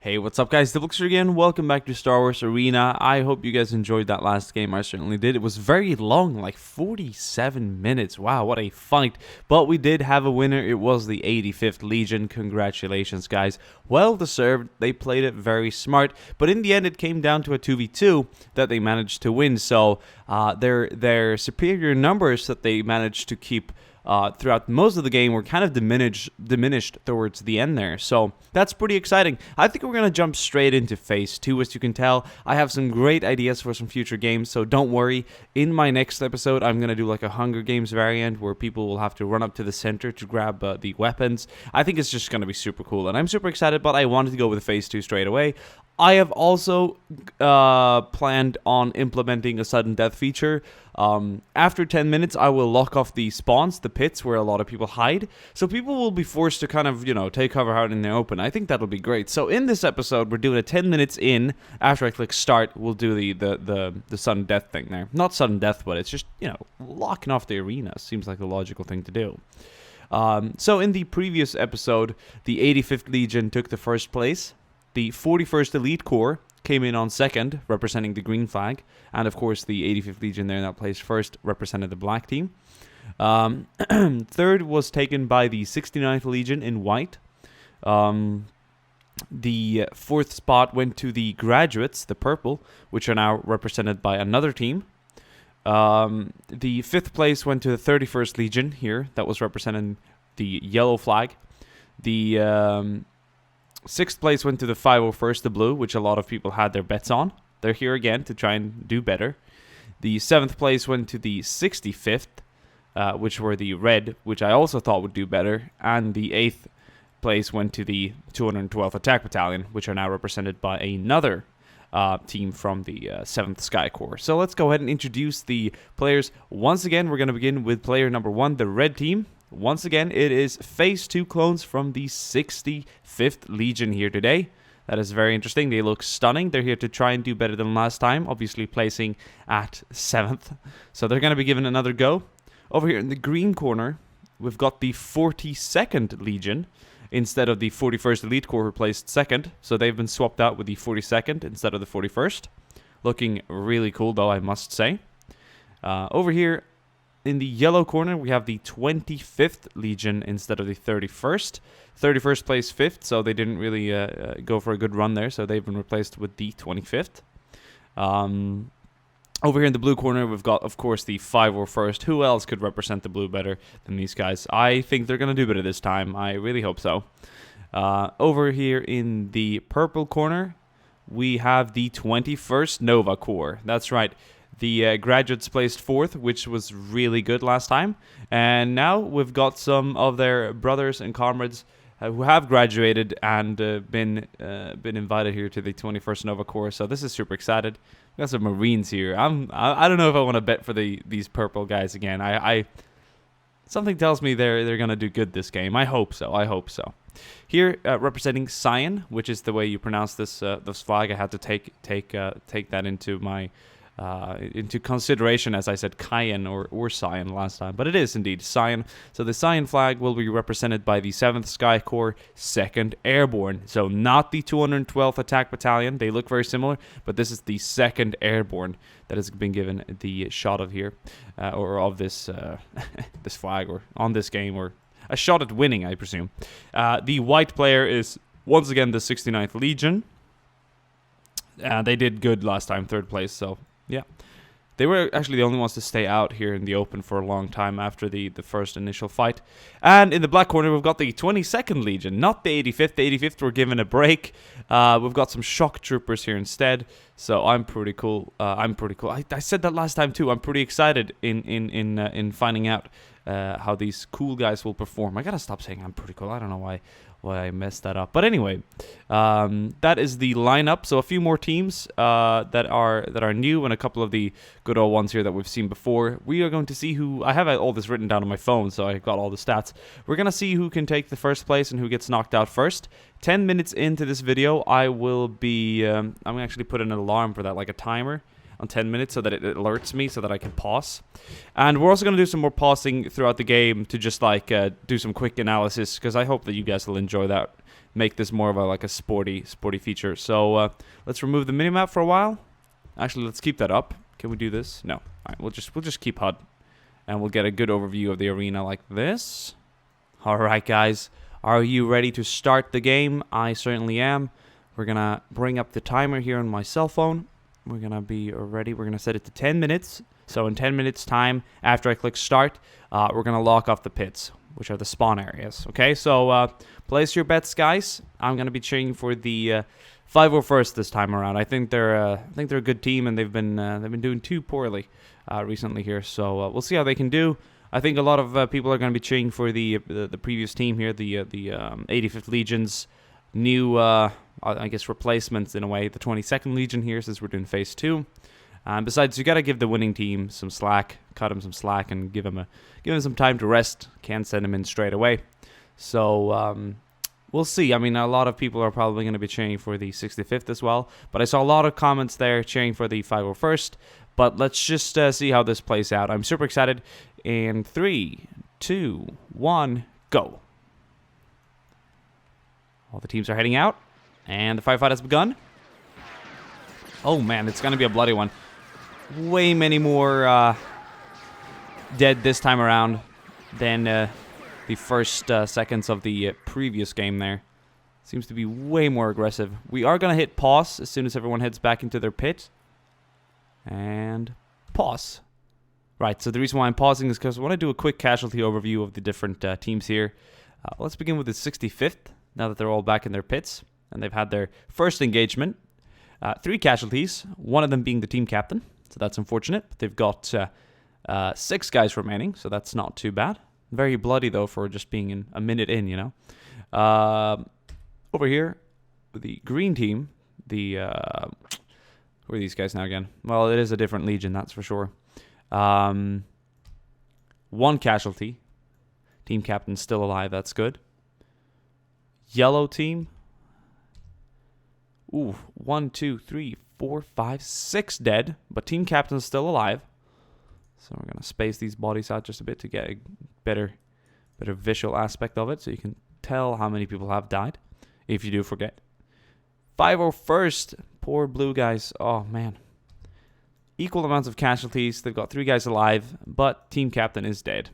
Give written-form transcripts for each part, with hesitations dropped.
Hey, what's up guys, DiplexHeated again, welcome back to Star Wars Arena. I hope you guys enjoyed that last game, I certainly did. It was very long, like 47 minutes, wow, what a fight. But we did have a winner, it was the 85th Legion, congratulations guys. Well deserved, they played it very smart, but in the end it came down to a 2v2 that they managed to win. So their superior numbers that they managed to keep throughout most of the game were kind of diminished towards the end there. So that's pretty exciting. I think we're going to jump straight into Phase 2. As you can tell, I have some great ideas for some future games, so don't worry. In my next episode, I'm going to do like a Hunger Games variant where people will have to run up to the center to grab the weapons. I think it's just going to be super cool, and I'm super excited, but I wanted to go with Phase 2 straight away. I have also planned on implementing a sudden death feature. After 10 minutes, I will lock off the spawns, the pits where a lot of people hide. So people will be forced to kind of, take cover out in the open. I think that'll be great. So in this episode, we're doing a 10 minutes in. After I click start, we'll do the sudden death thing there. Not sudden death, but it's just, locking off the arena. Seems like the logical thing to do. So in the previous episode, the 85th Legion took the first place. The 41st Elite Corps came in on second, representing the green flag. And of course, the 85th Legion there that placed first represented the black team. Third was taken by the 69th Legion in white. The fourth spot went to the graduates, the purple, which are now represented by another team. The fifth place went to the 31st Legion here, that was representing the yellow flag. The sixth place went to the 501st, the blue, which a lot of people had their bets on. They're here again to try and do better. The seventh place went to the 65th, which were the red, which I also thought would do better. And the eighth place went to the 212th Attack Battalion, which are now represented by another team from the 7th Sky Corps. So let's go ahead and introduce the players. Once again, we're going to begin with player number 1, the red team. Once again, it is Phase 2 clones from the 65th Legion here today. That is very interesting. They look stunning. They're here to try and do better than last time, obviously placing at 7th. So they're going to be given another go. Over here in the green corner, we've got the 42nd Legion instead of the 41st Elite Corps who placed 2nd. So they've been swapped out with the 42nd instead of the 41st. Looking really cool, though, I must say. Over here, in the yellow corner, we have the 25th Legion instead of the 31st. 31st placed 5th, so they didn't really go for a good run there, so they've been replaced with the 25th. Over here in the blue corner, we've got, of course, the 501st. Who else could represent the blue better than these guys? I think they're going to do better this time. I really hope so. Over here in the purple corner, we have the 21st Nova Corps. That's right. The graduates placed 4th, which was really good last time. And now we've got some of their brothers and comrades who have graduated and been invited here to the 21st Nova Corps. So this is super excited. We got some Marines here. I don't know if I want to bet for these purple guys again. Something tells me they're gonna do good this game. I hope so. Here, representing Cyan, which is the way you pronounce this flag. I had to take that into my into consideration, as I said Cyan or Cyan last time, but it is indeed Cyan. So the Cyan flag will be represented by the 7th Sky Corps 2nd Airborne. So not the 212th Attack Battalion. They look very similar, but this is the 2nd Airborne that has been given the shot of here, or of this this flag, or on this game, or a shot at winning, I presume. The white player is once again the 69th Legion. They did good last time, 3rd place, so yeah. They were actually the only ones to stay out here in the open for a long time after the first initial fight. And in the black corner, we've got the 22nd Legion, not the 85th. The 85th were given a break. We've got some shock troopers here instead, so I'm pretty cool. I said that last time too. I'm pretty excited in finding out how these cool guys will perform. I gotta stop saying I'm pretty cool. I don't know why I messed that up. But anyway, that is the lineup. So a few more teams that are new, and a couple of the good old ones here that we've seen before. We are going to see who... I have all this written down on my phone, so I got all the stats. We're going to see who can take the first place and who gets knocked out first. 10 minutes into this video, I will be... I'm going to actually put an alarm for that, like a timer on 10 minutes, so that it alerts me so that I can pause. And we're also going to do some more pausing throughout the game to just like do some quick analysis, because I hope that you guys will enjoy that make this more of a like a sporty feature. So let's remove the minimap for a while. Actually, let's keep that up. Can we do this? No. All right, we'll just keep HUD, and we'll get a good overview of the arena like this. All right, guys, are you ready to start the game? I certainly am. We're gonna bring up the timer here on my cell phone. We're gonna be ready. We're gonna set it to 10 minutes. So in 10 minutes time, after I click start, we're gonna lock off the pits, which are the spawn areas. Okay, so place your bets, guys. I'm gonna be cheering for the 501st this time around. I think they're a good team, and they've been doing too poorly recently here. So we'll see how they can do. I think a lot of people are gonna be cheering for the previous team here, the 85th Legion's new I guess replacements in a way, the 22nd Legion here, since we're doing phase 2. Besides, you got to give the winning team some slack, cut them some slack, and give them some time to rest. Can't send them in straight away. So we'll see. I mean, a lot of people are probably going to be cheering for the 65th as well. But I saw a lot of comments there cheering for the 501st. But let's just see how this plays out. I'm super excited. In 3, 2, 1, go. All the teams are heading out, and the firefight has begun. Oh man, it's going to be a bloody one. Way many more dead this time around than the first seconds of the previous game there. Seems to be way more aggressive. We are going to hit pause as soon as everyone heads back into their pit. And pause. Right, so the reason why I'm pausing is because I want to do a quick casualty overview of the different teams here. Let's begin with the 65th, now that they're all back in their pits, and they've had their first engagement. 3 casualties, one of them being the team captain. So that's unfortunate. But they've got 6 guys remaining, so that's not too bad. Very bloody, though, for just being a minute in, you know. Over here, the green team, who are these guys now again? Well, it is a different Legion, that's for sure. 1 casualty. Team captain's still alive, that's good. Yellow team. Ooh, 1, 2, 3, 4, 5, 6 dead, but team captain's still alive. So we're gonna space these bodies out just a bit to get a better visual aspect of it, so you can tell how many people have died, if you do forget. 501st, poor blue guys. Oh man, equal amounts of casualties. They've got 3 guys alive, but team captain is dead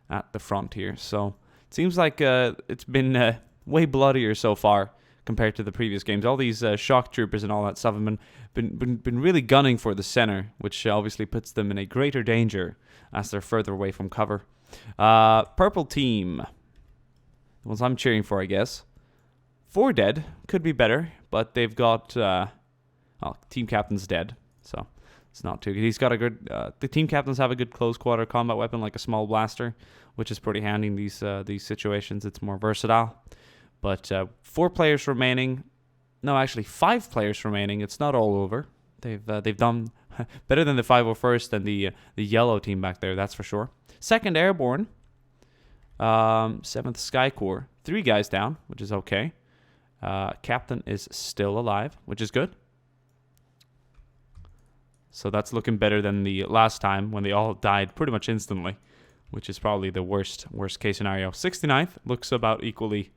at the front here. So it seems like it's been way bloodier so far compared to the previous games. All these shock troopers and all that stuff have been really gunning for the center, which obviously puts them in a greater danger as they're further away from cover. Purple team, the ones I'm cheering for, I guess. 4 dead, could be better, but they've got team captain's dead, so it's not too good. He's got a good. The team captains have a good close quarter combat weapon, like a small blaster, which is pretty handy in these situations. It's more versatile. But 4 players remaining. No, actually 5 players remaining. It's not all over. They've done better than the 501st and the yellow team back there. That's for sure. 2nd Airborne, 7th Sky Corps. 3 guys down, which is okay. Captain is still alive, which is good. So that's looking better than the last time when they all died pretty much instantly, which is probably the worst case scenario. 69th looks about equally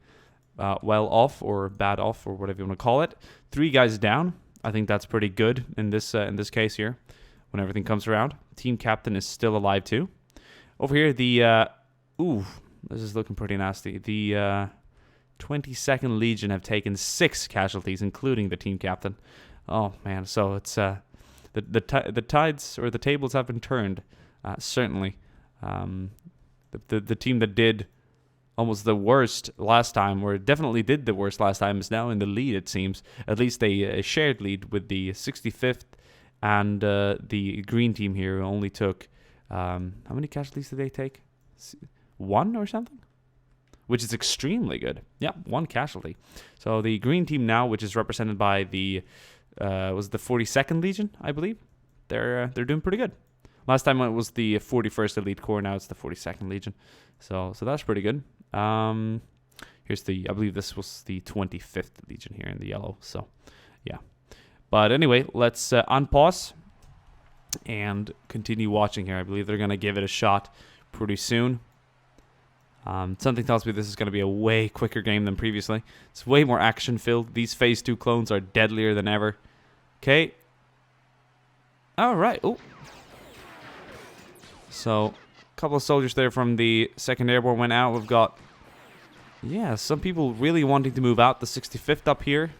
well off or bad off or whatever you want to call it. 3 guys down. I think that's pretty good in this case here when everything comes around. Team captain is still alive too. Over here, this is looking pretty nasty. The 22nd Legion have taken 6 casualties, including the team captain. Oh man, so it's the tides or the tables have been turned. Certainly, the team that did almost the worst last time, or definitely did the worst last time, is now in the lead, it seems. At least a shared lead with the 65th and the green team here, who only took, how many casualties did they take? 1 or something? Which is extremely good. Yeah, 1 casualty. So the green team now, which is represented by the, was the 42nd Legion, I believe. They're doing pretty good. Last time it was the 41st Elite Corps, now it's the 42nd Legion. So that's pretty good. Here's I believe this was the 25th Legion here in the yellow. So, yeah. But anyway, let's unpause and continue watching here. I believe they're going to give it a shot pretty soon. Something tells me this is going to be a way quicker game than previously. It's way more action-filled. These Phase 2 clones are deadlier than ever. Okay. All right. Oh. So, a couple of soldiers there from the 2nd Airborne went out. We've got, yeah, some people really wanting to move out. The 65th up here.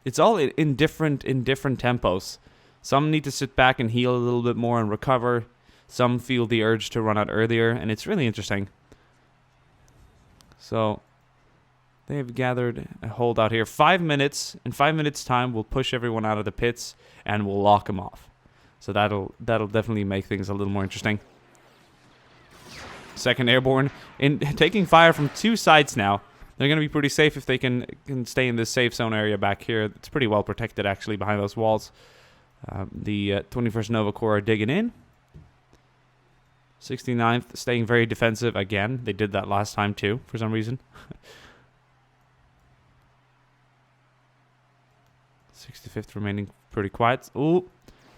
It's all in different tempos. Some need to sit back and heal a little bit more and recover. Some feel the urge to run out earlier, and it's really interesting. So, they've gathered a holdout here. 5 minutes. In 5 minutes' time, we'll push everyone out of the pits, and we'll lock them off. So that'll definitely make things a little more interesting. 2nd Airborne taking fire from 2 sides now. They're going to be pretty safe if they can stay in this safe zone area back here. It's pretty well protected, actually, behind those walls. The 21st Nova Corps are digging in. 69th staying very defensive again. They did that last time, too, for some reason. 65th remaining pretty quiet. Ooh,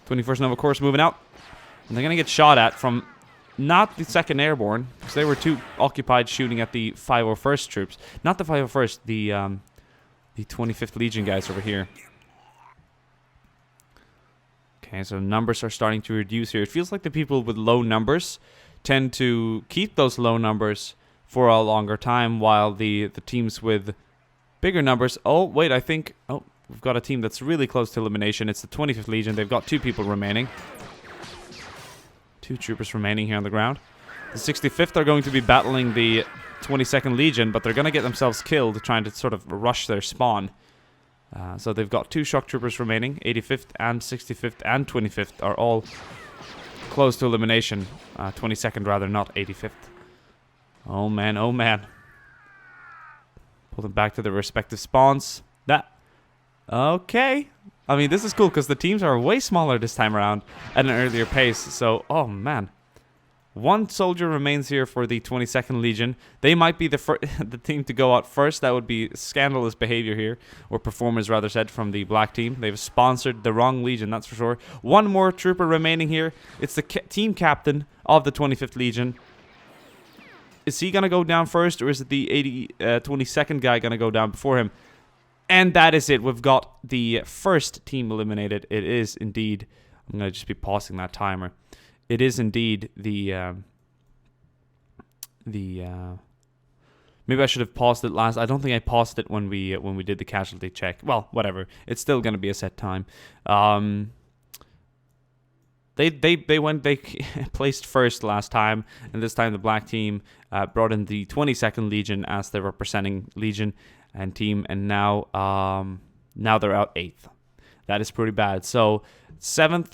21st Nova Corps moving out. And they're going to get shot at from not the 2nd Airborne, because they were too occupied shooting at the 501st troops. Not the 501st, the 25th Legion guys over here. Okay, so numbers are starting to reduce here. It feels like the people with low numbers tend to keep those low numbers for a longer time, while the teams with bigger numbers... Oh, wait, I think... Oh, we've got a team that's really close to elimination. It's the 25th Legion. They've got 2 people remaining. 2 troopers remaining here on the ground. The 65th are going to be battling the 22nd Legion, but they're going to get themselves killed trying to sort of rush their spawn. So they've got 2 shock troopers remaining. 85th and 65th and 25th are all close to elimination. 22nd rather, not 85th. Oh man, oh man. Pull them back to their respective spawns. Okay. I mean, this is cool because the teams are way smaller this time around at an earlier pace. So, oh man. 1 soldier remains here for the 22nd Legion. They might be the team to go out first. That would be scandalous behavior here. Or performance, rather said, from the black team. They've sponsored the wrong Legion, that's for sure. 1 more trooper remaining here. It's the team captain of the 25th Legion. Is he going to go down first, or is it the 22nd guy going to go down before him? And that is it. We've got the first team eliminated. It is indeed... I'm going to just be pausing that timer. It is indeed the maybe I should have paused it last. I don't think I paused it when we did the casualty check. Well, whatever. It's still going to be a set time. They placed first last time, and this time the black team brought in the 22nd Legion as their representing Legion and team, and now they're out 8th. That is pretty bad. So 7th.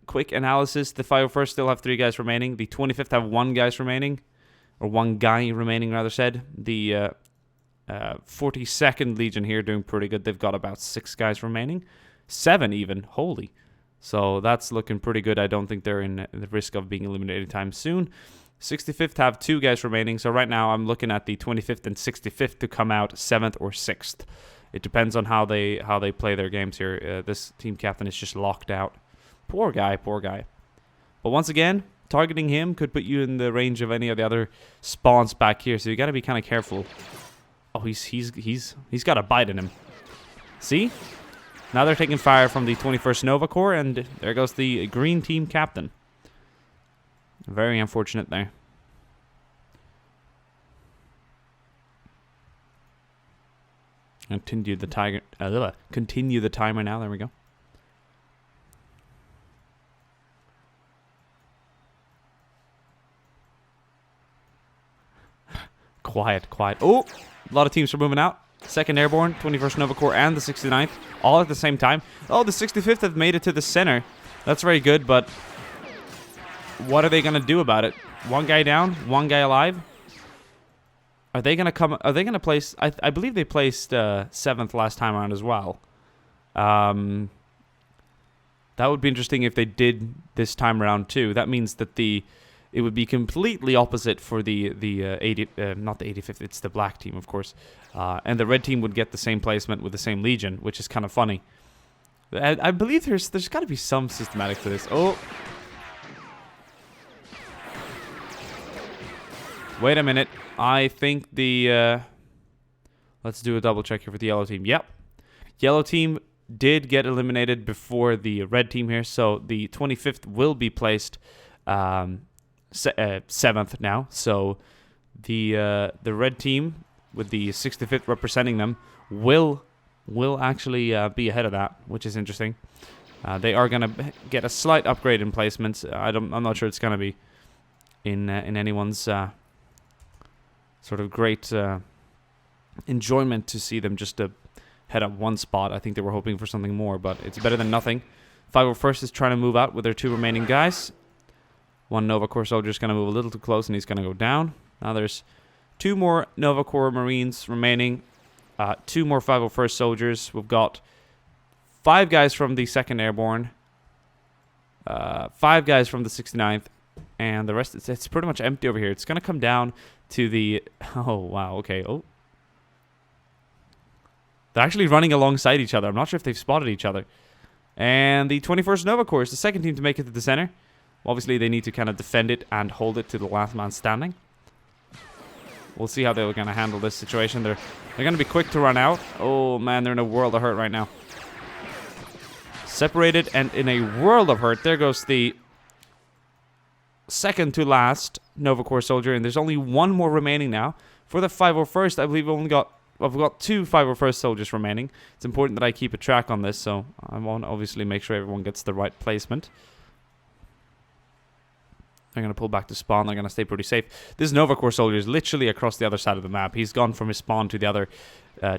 Quick analysis. The 501st still have 3 guys remaining. The 25th have 1 guy remaining. Or 1 guy remaining, rather said. The 42nd Legion here doing pretty good. They've got about 6 guys remaining. 7 even. Holy. So that's looking pretty good. I don't think they're in the risk of being eliminated anytime soon. 65th have 2 guys remaining. So right now I'm looking at the 25th and 65th to come out 7th or 6th. It depends on how they play their games here. This team captain is just locked out. Poor guy, poor guy. But once again, targeting him could put you in the range of any of the other spawns back here, so you got to be kind of careful. Oh, he's got a bite in him. See? Now they're taking fire from the 21st Nova Corps, and there goes the green team captain. Very unfortunate there. Continue the timer now. There we go. Quiet. Oh, a lot of teams are moving out. 2nd Airborne, 21st Nova Corps, and the 69th, all at the same time. Oh, the 65th have made it to the center. That's very good, but what are they going to do about it? 1 guy down, 1 guy alive? Are they going to come? Are they going to place? I believe they placed 7th last time around as well. That would be interesting if they did this time around too. That means that it would be completely opposite for the not the 85th, it's the black team, of course. And the red team would get the same placement with the same Legion, which is kind of funny. I believe there's got to be some systematic to this. Oh. Wait a minute. I think the... let's do a double check here for the yellow team. Yep. Yellow team did get eliminated before the red team here, so the 25th will be placed 7th now. So the red team with the 65th representing them will actually be ahead of that, which is interesting. They are going to get a slight upgrade in placements. I'm not sure it's going to be in anyone's sort of great enjoyment to see them just head up one spot. I think they were hoping for something more, but it's better than nothing. 501st is trying to move out with their 2 remaining guys. One Nova Corps soldier is going to move a little too close, and he's going to go down. Now there's 2 more Nova Corps Marines remaining. 2 more 501st soldiers. We've got 5 guys from the 2nd Airborne. 5 guys from the 69th. And the rest, it's pretty much empty over here. It's going to come down to the... Oh, wow, okay. Oh. They're actually running alongside each other. I'm not sure if they've spotted each other. And the 21st Nova Corps is the 2nd team to make it to the center. Obviously, they need to kind of defend it and hold it to the last man standing. We'll see how they're going to handle this situation. They're going to be quick to run out. Oh, man, they're in a world of hurt right now. Separated and in a world of hurt. There goes the 2nd to last Nova Corps soldier. And there's only 1 more remaining now. For the 501st, I believe we've got 2 501st soldiers remaining. It's important that I keep a track on this, so I want to obviously make sure everyone gets the right placement. They're going to pull back to spawn. They're going to stay pretty safe. This Nova Corps soldier is literally across the other side of the map. He's gone from his spawn to the other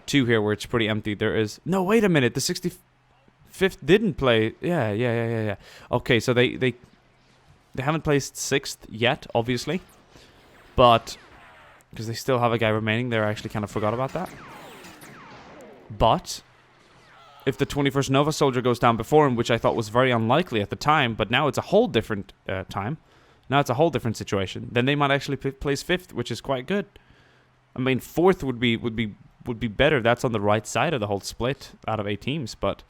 2 here where it's pretty empty. There is... No, wait a minute. The 65th didn't play... Yeah. Okay, so they haven't placed 6th yet, obviously. But... because they still have a guy remaining. They actually kind of forgot about that. But if the 21st Nova soldier goes down before him, which I thought was very unlikely at the time, but now it's a whole different time. Now it's a whole different situation. Then they might actually place 5th, which is quite good. I mean, 4th would be better. That's on the right side of the whole split out of 8 teams. But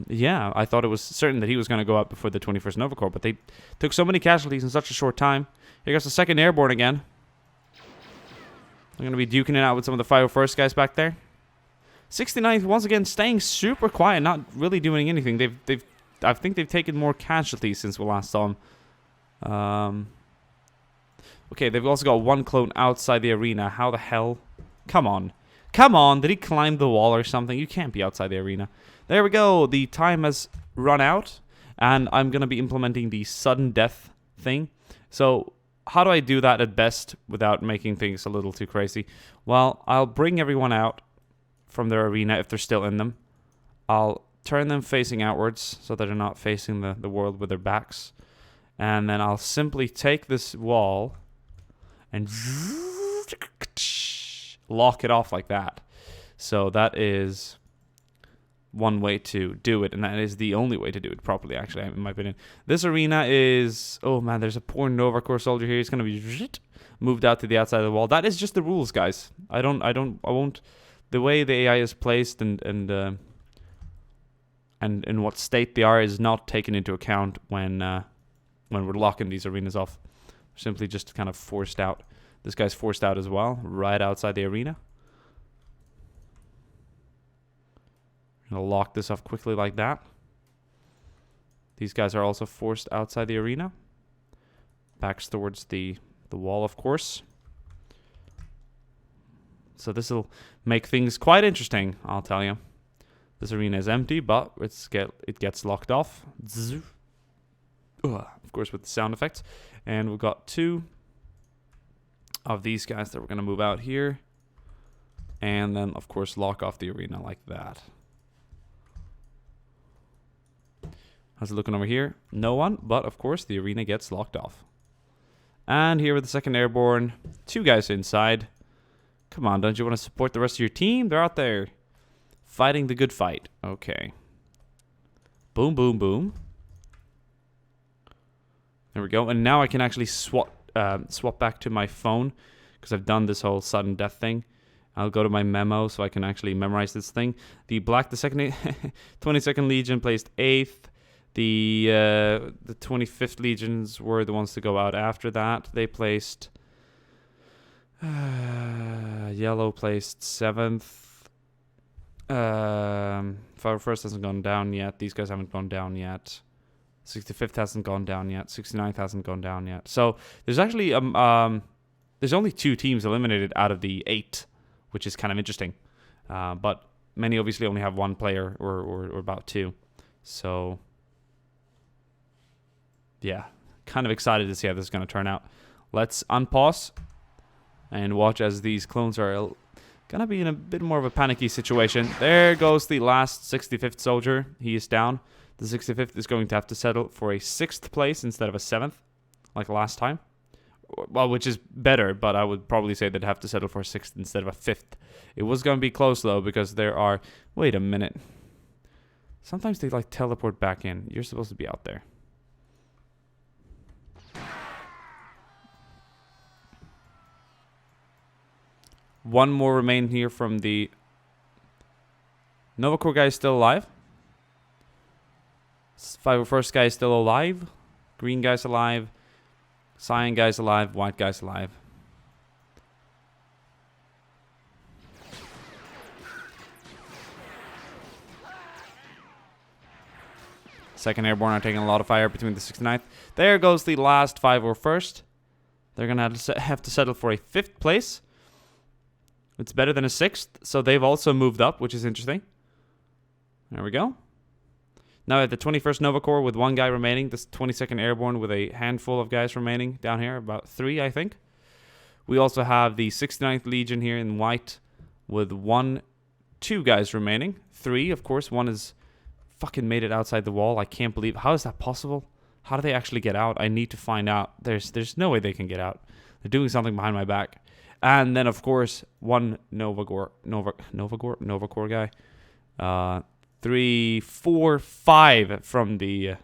yeah, I thought it was certain that he was going to go out before the 21st Nova Corps, but they took so many casualties in such a short time. Here goes the 2nd Airborne again. They're going to be duking it out with some of the 501st guys back there. 69th, once again, staying super quiet, not really doing anything. I think they've taken more casualties since we last saw them. Okay, they've also got 1 clone outside the arena. How the hell? Come on. Come on. Did he climb the wall or something? You can't be outside the arena. There we go. The time has run out, and I'm going to be implementing the sudden death thing. So... how do I do that at best without making things a little too crazy? Well, I'll bring everyone out from their arena if they're still in them. I'll turn them facing outwards so that they're not facing the world with their backs. And then I'll simply take this wall and lock it off like that. So that is one way to do it, and that is the only way to do it properly, actually, in my opinion. This arena is... oh, man, there's a poor Nova Corps soldier here. He's going to be moved out to the outside of the wall. That is just the rules, guys. I won't... the way the AI is placed and in what state they are is not taken into account when we're locking these arenas off. We're simply just kind of forced out. This guy's forced out as well, right outside the arena. I'm going to lock this off quickly like that. These guys are also forced outside the arena. Backs towards the wall, of course. So this will make things quite interesting, I'll tell you. This arena is empty, but it gets locked off. Of course, with the sound effects. And we've got 2 of these guys that we're going to move out here. And then, of course, lock off the arena like that. How's it looking over here? No one, but of course the arena gets locked off. And here with the 2nd Airborne, 2 guys inside. Come on, don't you want to support the rest of your team? They're out there fighting the good fight. Okay. Boom, boom, boom. There we go. And now I can actually swap back to my phone because I've done this whole sudden death thing. I'll go to my memo so I can actually memorize this thing. The 22nd Legion placed 8th. The 25th Legions were the ones to go out after that. They placed... yellow placed 7th. Fire First hasn't gone down yet. These guys haven't gone down yet. 65th hasn't gone down yet. 69th hasn't gone down yet. So there's actually there's only 2 teams eliminated out of the 8, which is kind of interesting. But many obviously only have 1 player or about 2. So yeah, kind of excited to see how this is going to turn out. Let's unpause and watch as these clones are going to be in a bit more of a panicky situation. There goes the last 65th soldier. He is down. The 65th is going to have to settle for a 6th place instead of a 7th, like last time. Well, which is better, but I would probably say they'd have to settle for a 6th instead of a 5th. It was going to be close, though, because there are... Wait a minute. Sometimes they, like, teleport back in. You're supposed to be out there. One more remain here from the... Nova Corps guy is still alive. 501st guy is still alive. Green guy's alive. Cyan guy's alive. White guy's alive. Second Airborne are taking a lot of fire between the 69th. There goes the last 501st. They're going to have to settle for a 5th place. It's better than a 6th, so they've also moved up, which is interesting. There we go. Now at the 21st Nova Corps with 1 guy remaining. This 22nd Airborne with a handful of guys remaining down here. About 3, I think. We also have the 69th Legion here in white with 2 guys remaining. 3, of course. 1 is fucking made it outside the wall. I can't believe... How is that possible? How do they actually get out? I need to find out. There's no way they can get out. They're doing something behind my back. And then, of course, 1 Nova Corps guy. 3, 4, 5 from the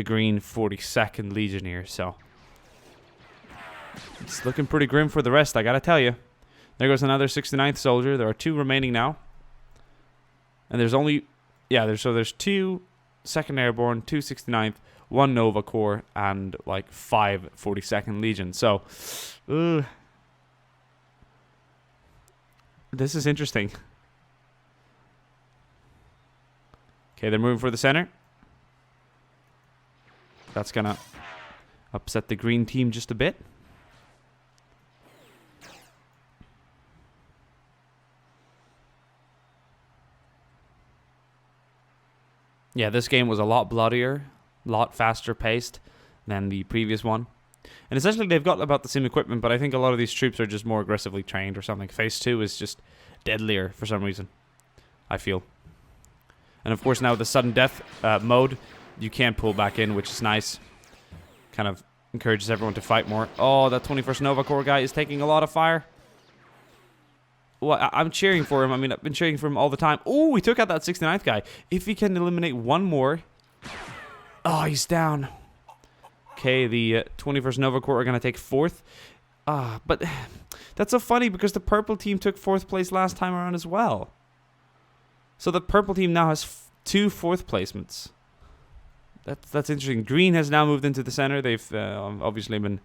green 42nd Legion here. So it's looking pretty grim for the rest, I gotta tell you. There goes another 69th soldier. There are 2 remaining now. And there's only... Yeah, there's 2 2nd Airborne, 2 69th, 1 Nova Corps, and like 5 42nd Legion. So... This is interesting. Okay, they're moving for the center. That's gonna upset the green team just a bit. Yeah, this game was a lot bloodier, a lot faster paced than the previous one. And essentially they've got about the same equipment, but I think a lot of these troops are just more aggressively trained or something. Phase 2 is just deadlier for some reason, I feel. And of course now with the sudden death mode, you can pull back in, which is nice. Kind of encourages everyone to fight more. Oh, that 21st Nova Corps guy is taking a lot of fire. Well, I'm cheering for him. I mean, I've been cheering for him all the time. Oh, he took out that 69th guy. If he can eliminate 1 more. Oh, he's down. Okay, the 21st Nova Corps are going to take 4th. But that's so funny because the purple team took 4th place last time around as well. So the purple team now has 2 4th placements. That's interesting. Green has now moved into the center. They've obviously been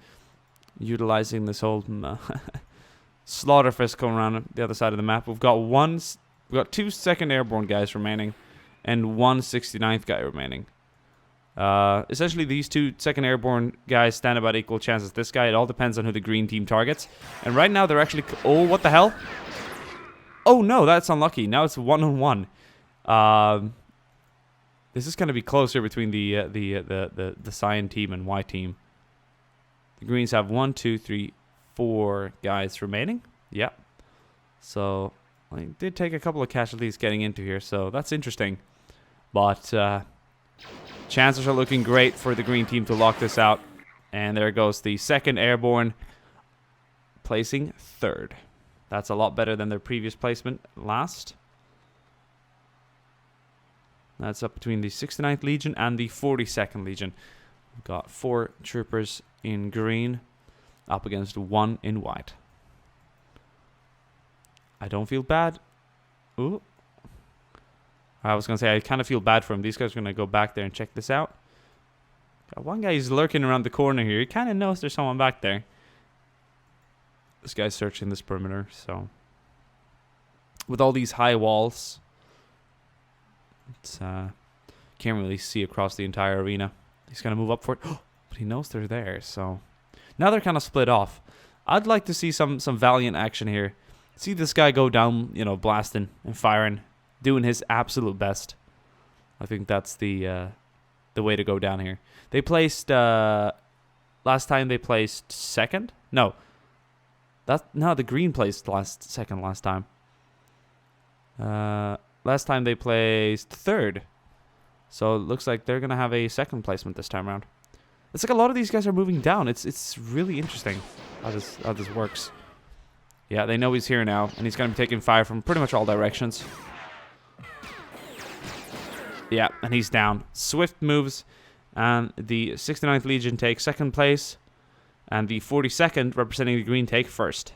utilizing this whole slaughterfest going around the other side of the map. We've got 2 2nd Airborne guys remaining and 1 69th guy remaining. Essentially, these 2 2nd Airborne guys stand about equal chance as this guy. It all depends on who the green team targets. And right now, they're actually... Oh, what the hell? Oh, no, that's unlucky. Now it's 1-on-1. This is going to be closer between the Cyan team and White team. The Greens have 1, 2, 3, 4 guys remaining. Yeah. So, I did take a couple of casualties getting into here, so that's interesting. But... chances are looking great for the green team to lock this out. And there goes the 2nd Airborne placing 3rd. That's a lot better than their previous placement last. That's up between the 69th Legion and the 42nd Legion. We've got 4 troopers in green up against 1 in white. I don't feel bad. Ooh. I was going to say, I kind of feel bad for him. These guys are going to go back there and check this out. One guy is lurking around the corner here. He kind of knows there's someone back there. This guy's searching this perimeter, so... With all these high walls, it's can't really see across the entire arena. He's going to move up for it. But he knows they're there, so... Now they're kind of split off. I'd like to see some valiant action here. See this guy go down, you know, blasting and firing, doing his absolute best. I think that's the way to go down here. They placed last time they placed second. No, the green placed second last time. Last time they placed third, so it looks like they're gonna have a second placement this time around. It's like a lot of these guys are moving down. It's really interesting how this works. Yeah, they know he's here now, and he's going to be taking fire from pretty much all directions. Yeah, and he's down. Swift moves, and the 69th Legion take second place, and the 42nd, representing the green, take first.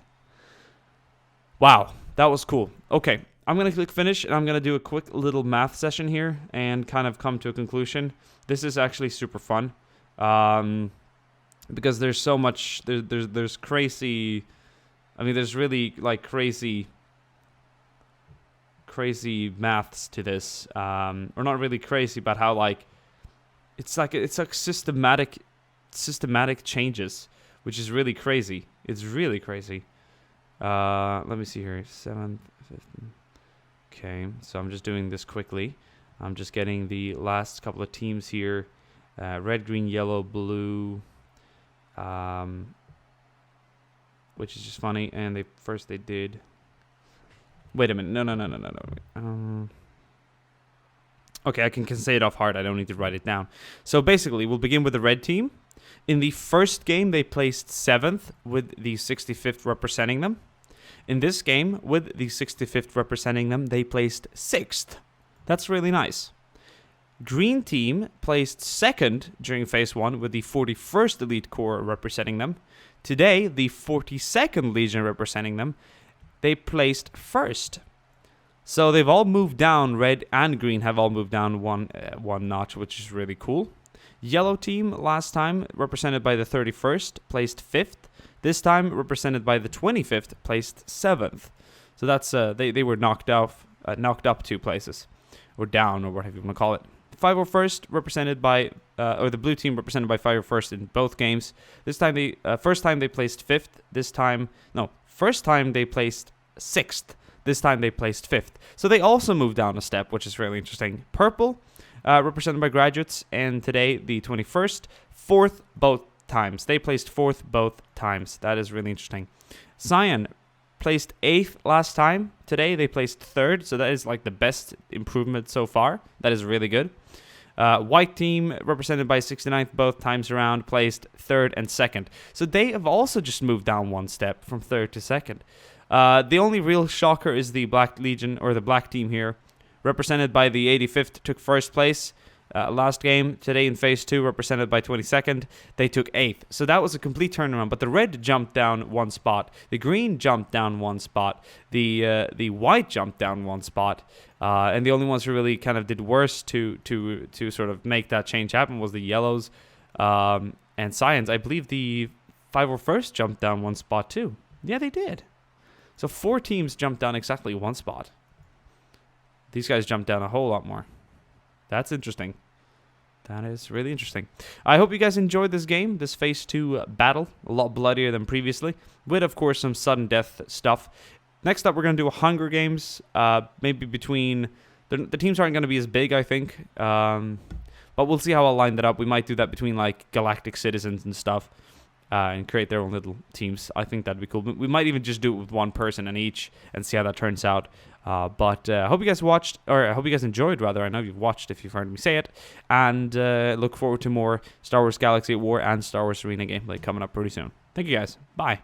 Wow, that was cool. Okay, I'm going to click finish, and I'm going to do a quick little math session here, and kind of come to a conclusion. This is actually super fun, because there's so much, there's crazy... I mean, there's really, like, crazy maths to this. Or not really crazy, but how, like, it's like systematic changes, which is really crazy. It's really crazy. Let me see here. 7th, 5th. Okay, so I'm just doing this quickly. I'm just getting the last couple of teams here. Red, green, yellow, blue. Which is just funny, and they did... Wait a minute, no. Okay, I can say it off heart, I don't need to write it down. So basically, we'll begin with the red team. In the first game, they placed 7th, with the 65th representing them. In this game, with the 65th representing them, they placed 6th. That's really nice. Green team placed 2nd during Phase 1, with the 41st Elite Corps representing them. Today, the 42nd Legion representing them, they placed 1st. So they've all moved down. Red and green have all moved down one notch, which is really cool. Yellow team, last time, represented by the 31st, placed 5th. This time, represented by the 25th, placed 7th. So that's they were knocked up 2 places. Or down, or whatever you want to call it. 501st represented by, or the blue team represented by 501st in both games. This time first time they placed 5th. First time they placed 6th. This time they placed 5th. So they also moved down a step, which is really interesting. Purple, represented by graduates, and today the 21st, 4th both times. They placed 4th both times. That is really interesting. Cyan placed 8th last time. Today they placed 3rd, so that is like the best improvement so far. That is really good. White team, represented by 69th both times around, placed 3rd and 2nd. So they have also just moved down one step from 3rd to 2nd. The only real shocker is the Black Legion, or the black team here, represented by the 85th, took 1st place. Last game, today in Phase 2, represented by 22nd, they took 8th. So that was a complete turnaround, but the red jumped down 1 spot. The green jumped down 1 spot. The white jumped down 1 spot. And the only ones who really kind of did worse to sort of make that change happen was the yellows and cyans. I believe the 501st jumped down 1 spot too. Yeah, they did. So 4 teams jumped down exactly 1 spot. These guys jumped down a whole lot more. That's interesting. That is really interesting. I hope you guys enjoyed this game, this Phase 2 battle. A lot bloodier than previously, with, of course, some sudden death stuff. Next up, we're going to do a Hunger Games, maybe between... The teams aren't going to be as big, I think, but we'll see how I'll line that up. We might do that between, like, Galactic Citizens and stuff, and create their own little teams. I think that'd be cool. We might even just do it with 1 person in each and see how that turns out. But I hope you guys watched, or I hope you guys enjoyed, rather. I know you've watched if you've heard me say it. And look forward to more Star Wars Galaxy at War and Star Wars Arena gameplay coming up pretty soon. Thank you guys. Bye.